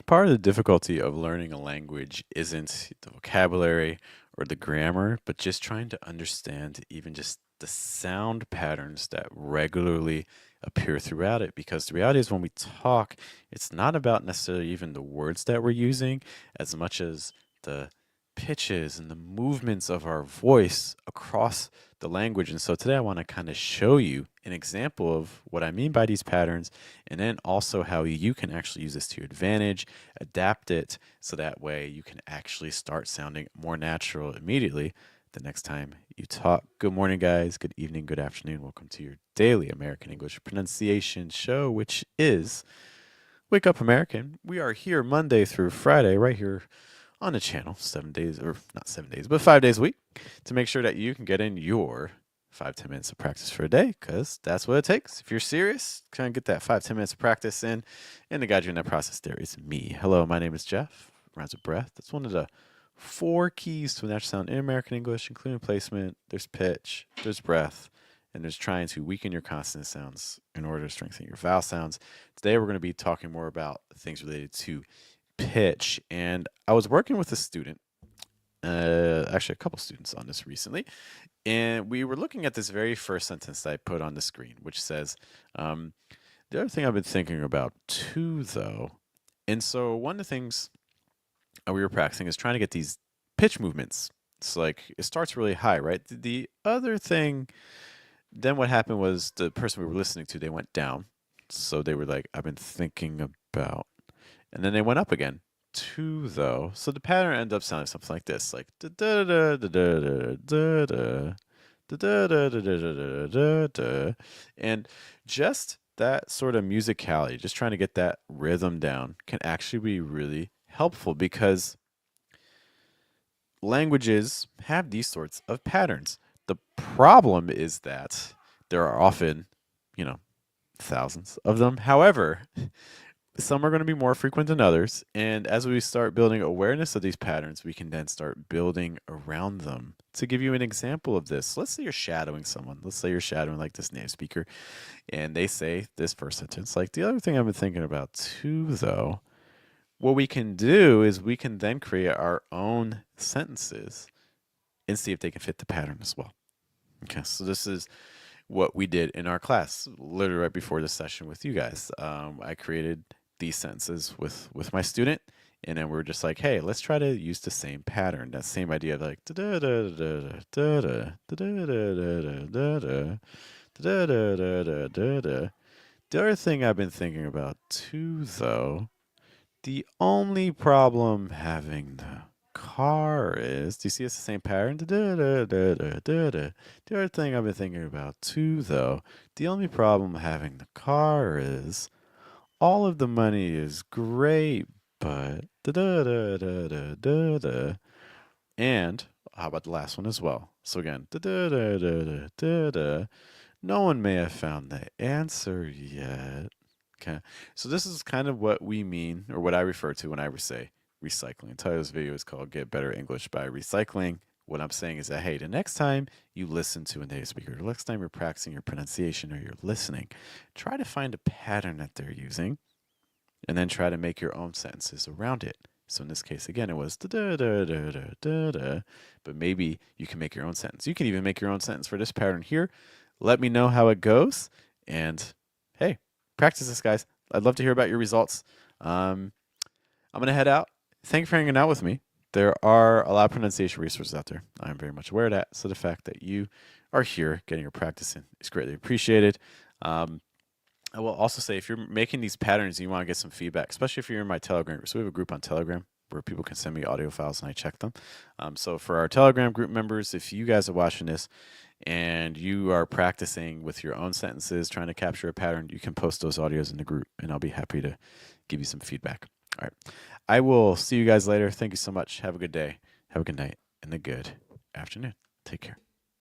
part of the difficulty of learning a language isn't the vocabulary or the grammar, but just trying to understand even just the sound patterns that regularly appear throughout it. Because the reality is, when we talk, it's not about necessarily even the words that we're using as much as the pitches and the movements of our voice across the language. And so today I want to kind of show you an example of what I mean by these patterns, and then also how you can actually use this to your advantage, adapt it so that way you can actually start sounding more natural immediately the next time you talk. Good morning, guys. Good evening, good afternoon. Welcome to your daily American English pronunciation show, which is Wake Up American. We are here Monday through Friday, right here on the channel, 7 days, or not 7 days, but 5 days a week, to make sure that you can get in your 5-10 minutes of practice for a day, because that's what it takes. If you're serious, try and get that 5-10 minutes of practice in, and to guide you in that process, there is me. Hello, my name is Jeff. Rhymes with breath. That's one of the 4 keys to a natural sound in American English, including placement. There's pitch, there's breath, and there's trying to weaken your consonant sounds in order to strengthen your vowel sounds. Today, we're going to be talking more about things related to pitch. And I was working with a student, actually a couple students on this recently, and we were looking at this very first sentence that I put on the screen, which says, the other thing I've been thinking about too, though. And so one of the things we were practicing is trying to get these pitch movements. It's like it starts really high, right? The other thing, then what happened was the person we were listening to, they went down. So they were like, I've been thinking about, and then they went up again. Two though, so the pattern ended up sounding something like this, like da da da da da da da da da da da da da, and just that sort of musicality, just trying to get that rhythm down, can actually be really helpful because languages have these sorts of patterns. The problem is that there are often, thousands of them. However, some are going to be more frequent than others. And as we start building awareness of these patterns, we can then start building around them. To give you an example of this, let's say you're shadowing someone. Let's say you're shadowing like this native speaker, and they say this first sentence. Like, the other thing I've been thinking about too, though, what we can do is we can then create our own sentences and see if they can fit the pattern as well. Okay, so this is what we did in our class, literally right before the session with you guys. I created these sentences with my student, and then we're just like, hey, let's try to use the same pattern, that same idea of like da da da da da da da da da da da da da. The other thing I've been thinking about too, though, the only problem having the car is, do you see it's the same pattern? Da da da da da da. The other thing I've been thinking about too, though, the only problem having the car is all of the money is great, but da da da da da da da. And how about the last one as well? So again, da da da da da da da. No one may have found the answer yet. Okay, so this is kind of what we mean, or what I refer to when I say recycling. The title of this video is called Get Better English by Recycling. What I'm saying is that, hey, the next time you listen to a native speaker, the next time you're practicing your pronunciation or you're listening, try to find a pattern that they're using and then try to make your own sentences around it. So in this case, again, it was da da da da da da da, but maybe you can make your own sentence. You can even make your own sentence for this pattern here. Let me know how it goes, and hey, practice this, guys. I'd love to hear about your results. I'm going to head out. Thank you for hanging out with me. There are a lot of pronunciation resources out there. I'm very much aware of that. So the fact that you are here getting your practice in is greatly appreciated. I will also say, if you're making these patterns and you want to get some feedback, especially if you're in my Telegram group. So we have a group on Telegram where people can send me audio files and I check them. So for our Telegram group members, if you guys are watching this and you are practicing with your own sentences, trying to capture a pattern, you can post those audios in the group and I'll be happy to give you some feedback. All right. I will see you guys later. Thank you so much. Have a good day. Have a good night and a good afternoon. Take care.